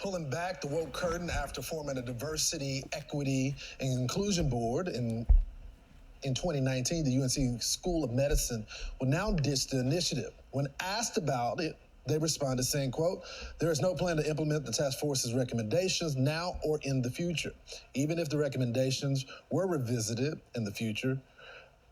pulling back the woke curtain after forming a diversity, equity, and inclusion board in 2019, the UNC School of Medicine will now ditch the initiative. When asked about it, they responded saying, quote, "There is no plan to implement the task force's recommendations now or in the future. Even if the recommendations were revisited in the future,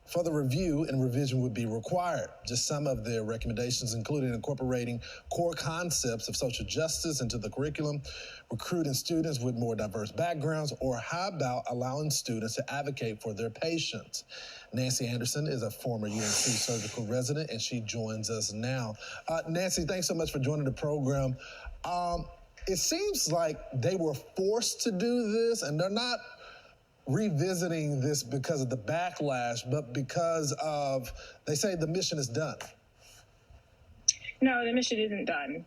further review and revision would be required." Just some of their recommendations included incorporating core concepts of social justice into the curriculum, recruiting students with more diverse backgrounds, or how about allowing students to advocate for their patients. Nancy Andersen is a former UNC surgical resident, and she joins us now. Nancy, thanks so much for joining the program. It seems like they were forced to do this, and they're not revisiting this because of the backlash, but because of, they say the mission is done. No, the mission isn't done.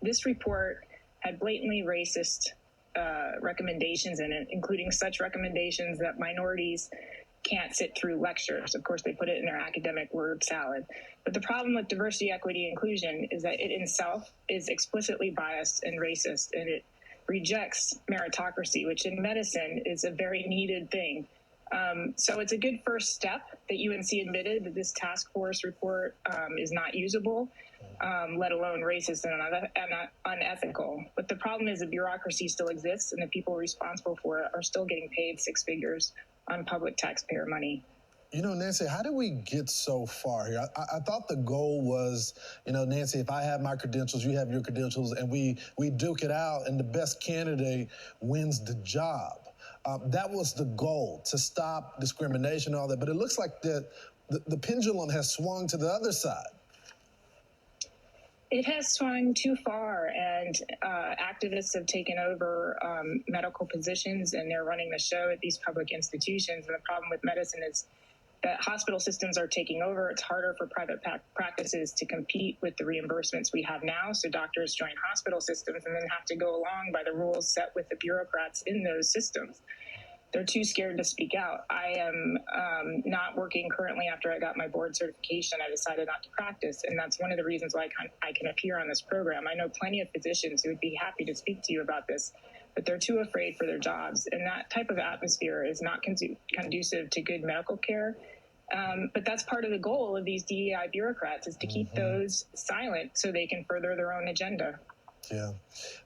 This report had blatantly racist recommendations in it, including such recommendations that minorities can't sit through lectures. Of course, they put it in their academic word salad. But the problem with diversity, equity, inclusion is that it in itself is explicitly biased and racist, and it rejects meritocracy, which in medicine is a very needed thing. So it's a good first step that UNC admitted that this task force report is not usable, let alone racist and unethical. But the problem is the bureaucracy still exists, and the people responsible for it are still getting paid six figures on public taxpayer money. You know, Nancy, how did we get so far here? I thought the goal was, Nancy, if I have my credentials, you have your credentials, and we duke it out, and the best candidate wins the job. That was the goal, to stop discrimination and all that. But it looks like the pendulum has swung to the other side. It has swung too far, and activists have taken over medical positions, and they're running the show at these public institutions. And the problem with medicine is that hospital systems are taking over. It's harder for private practices to compete with the reimbursements we have now. So doctors join hospital systems and then have to go along by the rules set with the bureaucrats in those systems. They're too scared to speak out. I am not working currently after I got my board certification. I decided not to practice, and that's one of the reasons why I can appear on this program. I know plenty of physicians who would be happy to speak to you about this, but they're too afraid for their jobs, and that type of atmosphere is not conducive to good medical care. But that's part of the goal of these DEI bureaucrats, is to keep those silent so they can further their own agenda. Yeah.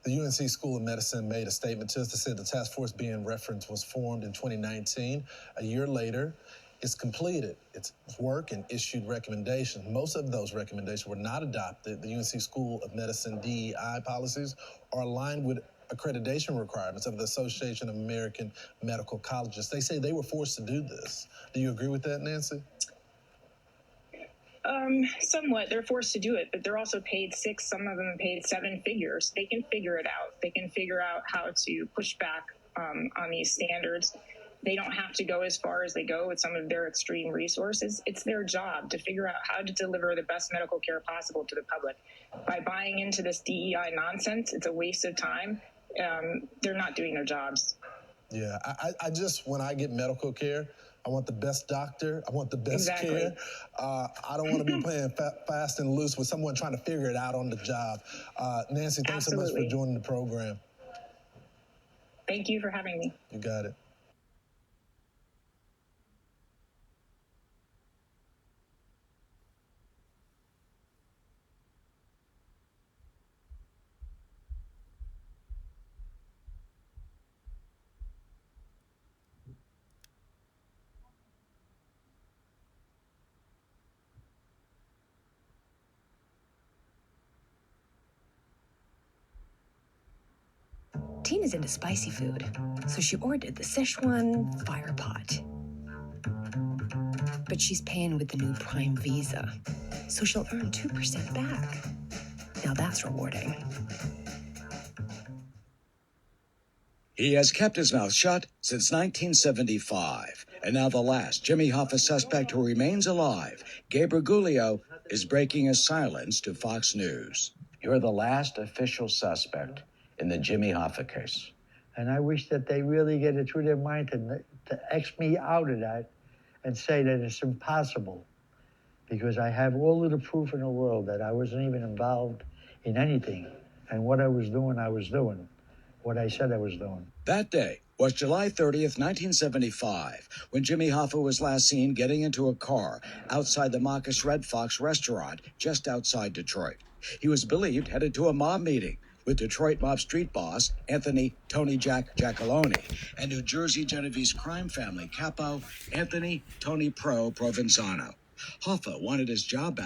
The UNC School of Medicine made a statement to us that said the task force being referenced was formed in 2019. A year later, it's completed its work and issued recommendations. Most of those recommendations were not adopted. The UNC School of Medicine DEI policies are aligned with accreditation requirements of the Association of American Medical Colleges. They say they were forced to do this. Do you agree with that, Nancy? Somewhat. They're forced to do it, but they're also paid six, some of them paid seven figures. They can figure it out. They can figure out how to push back on these standards. They don't have to go as far as they go with some of their extreme resources. It's their job to figure out how to deliver the best medical care possible to the public. By buying into this DEI nonsense, it's a waste of time. They're not doing their jobs. Yeah, I just, when I get medical care, I want the best doctor. I want the best care. I don't want to be playing fast and loose with someone trying to figure it out on the job. Nancy, thanks so much for joining the program. Thank you for having me. You got it. Tina's into spicy food, so she ordered the Szechuan fire pot. But she's paying with the new Prime Visa, so she'll earn 2% back. Now that's rewarding. He has kept his mouth shut since 1975. And now the last Jimmy Hoffa suspect who remains alive, Gabriel Guglio, is breaking his silence to Fox News. You're the last official suspect in the Jimmy Hoffa case. And I wish that they really get it through their mind to X me out of that and say that it's impossible, because I have all of the proof in the world that I wasn't even involved in anything And what I was doing, what I said I was doing. That day was July 30th, 1975, when Jimmy Hoffa was last seen getting into a car outside the Marcus Red Fox restaurant just outside Detroit. He was believed headed to a mob meeting with Detroit mob street boss Anthony Tony Jack Giacalone and New Jersey Genovese crime family capo Anthony Tony Provenzano. Hoffa wanted his job back.